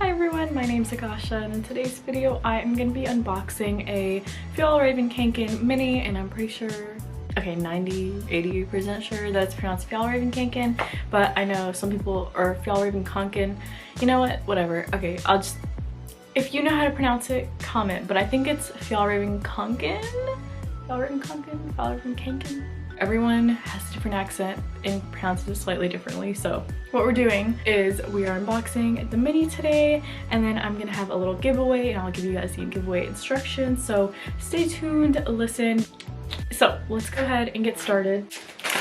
Hi everyone, my name's Akasha, and in today's video I am going to be unboxing a Fjallravenkanken mini, and I'm pretty sure, okay, 80% sure that it's pronounced Fjallravenkanken, but I know some people are Fjallravenkanken. You know what? Whatever. Okay, I'll just, if you know how to pronounce it, comment, but I think it's Fjallravenkanken? Fjallravenkanken? Everyone has a different accent and pronounces it slightly differently. So what we're doing is we are unboxing the mini today, and then I'm gonna have a little giveaway and I'll give you guys the giveaway instructions. So stay tuned, listen. So let's go ahead and get started.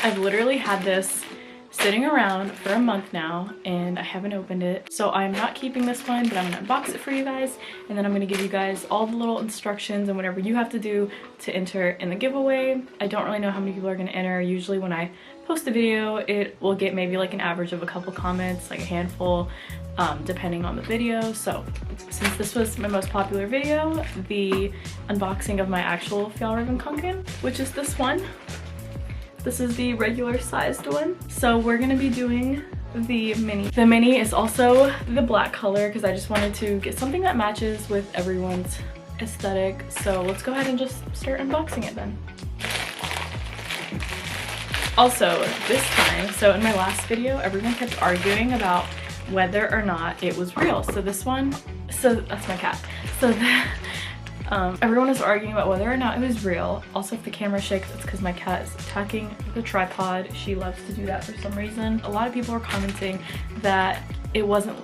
I've literally had this sitting around for a month now and I haven't opened it. So I'm not keeping this one, but I'm gonna unbox it for you guys, and then I'm gonna give you guys all the little instructions and whatever you have to do to enter in the giveaway. I don't really know how many people are gonna enter. Usually when I post a video, it will get maybe like an average of a couple comments, like a handful, depending on the video. So since this was my most popular video, the unboxing of my actual Fjallravenkanken, which is this one. This is the regular sized one. So we're gonna be doing the mini. The mini is also the black color because I just wanted to get something that matches with everyone's aesthetic. So let's go ahead and just start unboxing it then. Also, this time, so in my last video, everyone kept arguing about whether or not it was real. So this one, so that's my cat. So everyone was arguing about whether or not it was real. Also, if the camera shakes, it's because my cat is attacking the tripod. She loves to do that for some reason. A lot of people were commenting that it wasn't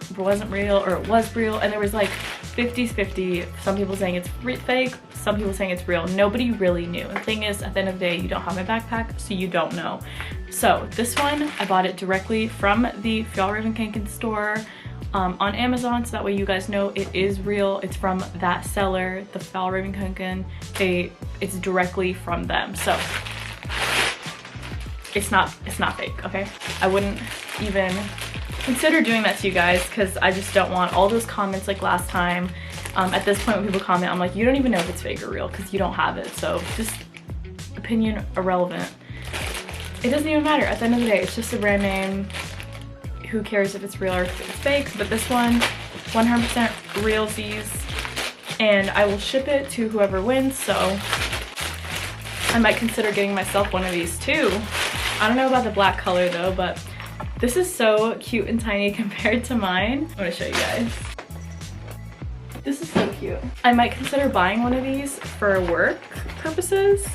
real, or it was real, and there was like 50-50. Some people saying it's fake, some people saying it's real. Nobody really knew. The thing is, at the end of the day, you don't have my backpack, so you don't know. So this one, I bought it directly from the Fjallravenkanken store on Amazon, so that way you guys know it is real. It's from that seller, the Fjallravenkanken. It's directly from them, so it's not fake. Okay, I wouldn't even consider doing that to you guys because I just don't want all those comments like last time. At this point, when people comment, I'm like, you don't even know if it's fake or real because you don't have it. So just opinion irrelevant. It doesn't even matter. At the end of the day, it's just a brand name. Who cares if it's real or if it's fake? But this one, 100% realsies, and I will ship it to whoever wins. So I might consider getting myself one of these too. I don't know about the black color though, but this is so cute and tiny compared to mine. I'm gonna show you guys. This is so cute. I might consider buying one of these for work purposes.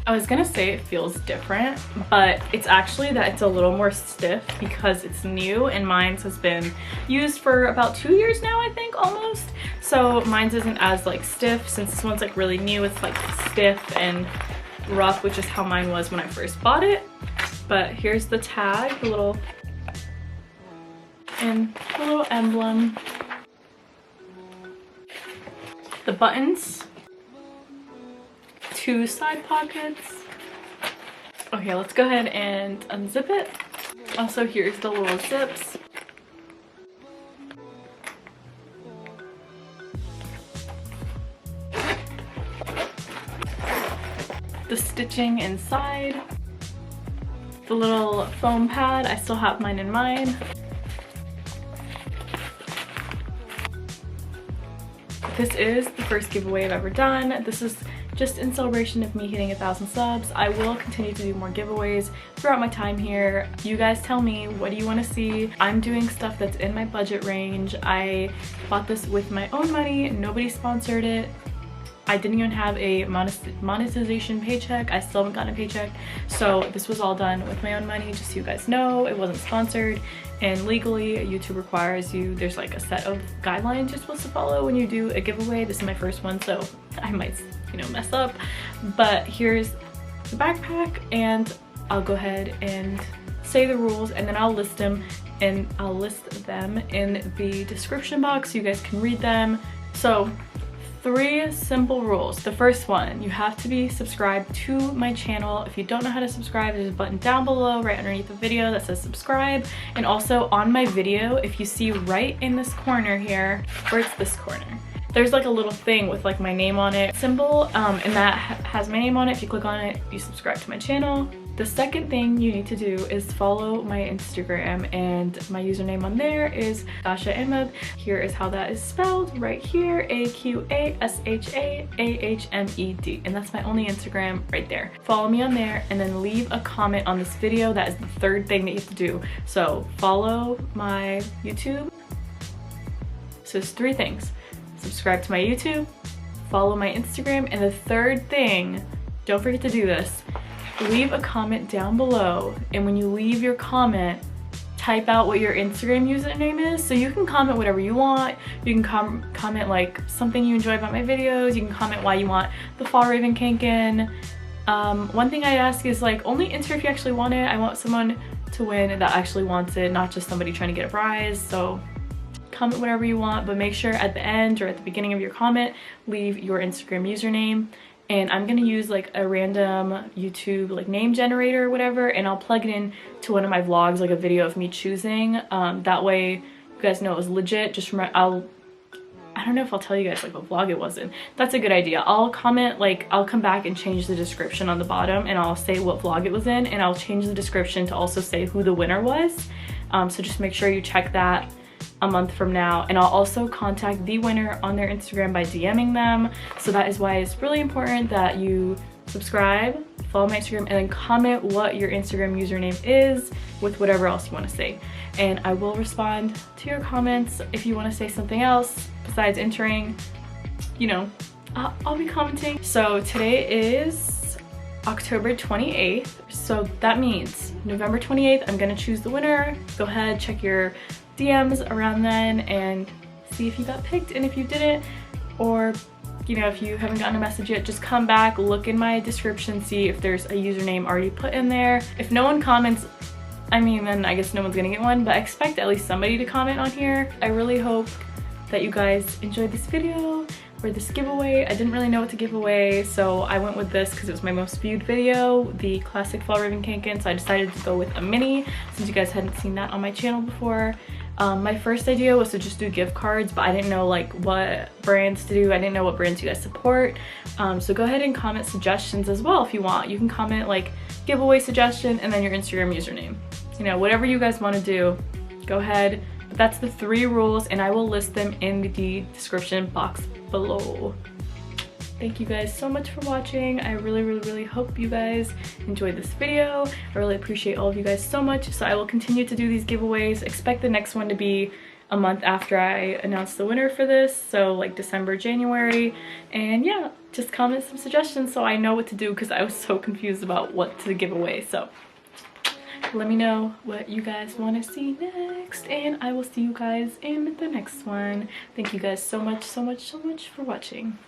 I was gonna say it feels different, but it's actually that it's a little more stiff because it's new, and mine's has been used for about 2 years now, I think, almost. So mine's isn't as like stiff. Since this one's like really new, it's like stiff and rough, which is how mine was when I first bought it. But here's the tag, the little emblem, the buttons, 2 side pockets. Okay, let's go ahead and unzip it. Also, here's the little zips. The stitching inside. The little foam pad, I still have mine in mine. This is the first giveaway I've ever done. This is just in celebration of me hitting 1,000 subs. I will continue to do more giveaways throughout my time here. You guys tell me, what do you want to see? I'm doing stuff that's in my budget range. I bought this with my own money. Nobody sponsored it. I didn't even have a monetization paycheck. I still haven't gotten a paycheck. So this was all done with my own money, just so you guys know. It wasn't sponsored, and legally YouTube requires you, there's like a set of guidelines you're supposed to follow when you do a giveaway. This is my first one, so I might, you know, mess up. But here's the backpack, and I'll go ahead and say the rules, and then I'll list them in the description box so you guys can read them. So 3 simple rules. The first one, you have to be subscribed to my channel. If you don't know how to subscribe, there's a button down below right underneath the video that says subscribe. And also on my video, if you see right in this corner here, or it's this corner, there's like a little thing with like my name on it, symbol, and that has my name on it. If you click on it, you subscribe to my channel. The second thing you need to do is follow my Instagram, and my username on there is aqashaahmed. Here is how that is spelled right here, aqashaahmed, and that's my only Instagram right there. Follow me on there and then leave a comment on this video. That is the third thing that you have to do. So follow my YouTube. So it's 3 things. Subscribe to my YouTube, follow my Instagram, and the third thing, don't forget to do this, leave a comment down below, and when you leave your comment, type out what your Instagram username is. So you can comment whatever you want. You can comment like something you enjoy about my videos. You can comment why you want the Fjallravenkanken. One thing I ask is like, only enter if you actually want it. I want someone to win that actually wants it, not just somebody trying to get a prize. So comment whatever you want, but make sure at the end or at the beginning of your comment, leave your Instagram username. And I'm gonna use like a random YouTube like name generator or whatever, and I'll plug it in to one of my vlogs, like a video of me choosing. That way you guys know it was legit. Just remember, I don't know if I'll tell you guys like what vlog it was in. That's a good idea. I'll comment, like I'll come back and change the description on the bottom, and I'll say what vlog it was in, and I'll change the description to also say who the winner was. So just make sure you check that a month from now, and I'll also contact the winner on their Instagram by DMing them. So that is why it's really important that you subscribe, follow my Instagram, and then comment what your Instagram username is with whatever else you want to say, and I will respond to your comments. If you want to say something else besides entering, you know, I'll be commenting. So today is October 28th, so that means November 28th I'm gonna choose the winner. Go ahead, check your DMs around then and see if you got picked, and if you didn't, or you know, if you haven't gotten a message yet, just come back, look in my description, see if there's a username already put in there. If no one comments, I mean, then I guess no one's gonna get one, but I expect at least somebody to comment on here. I really hope that you guys enjoyed this video or this giveaway. I didn't really know what to give away, so I went with this because it was my most viewed video, the classic Fjallravenkanken, so I decided to go with a mini since you guys hadn't seen that on my channel before. My first idea was to just do gift cards, but I didn't know like what brands to do. I didn't know what brands you guys support. So go ahead and comment suggestions as well if you want. You can comment like giveaway suggestion and then your Instagram username. You know, whatever you guys want to do, go ahead. But that's the 3 rules, and I will list them in the description box below. Thank you guys so much for watching. I really hope you guys enjoyed this video. I really appreciate all of you guys so much. So I will continue to do these giveaways. Expect the next one to be a month after I announce the winner for this, so like December, January. And yeah, just comment some suggestions so I know what to do, because I was so confused about what to give away. So let me know what you guys want to see next, and I will see you guys in the next one. Thank you guys so much for watching.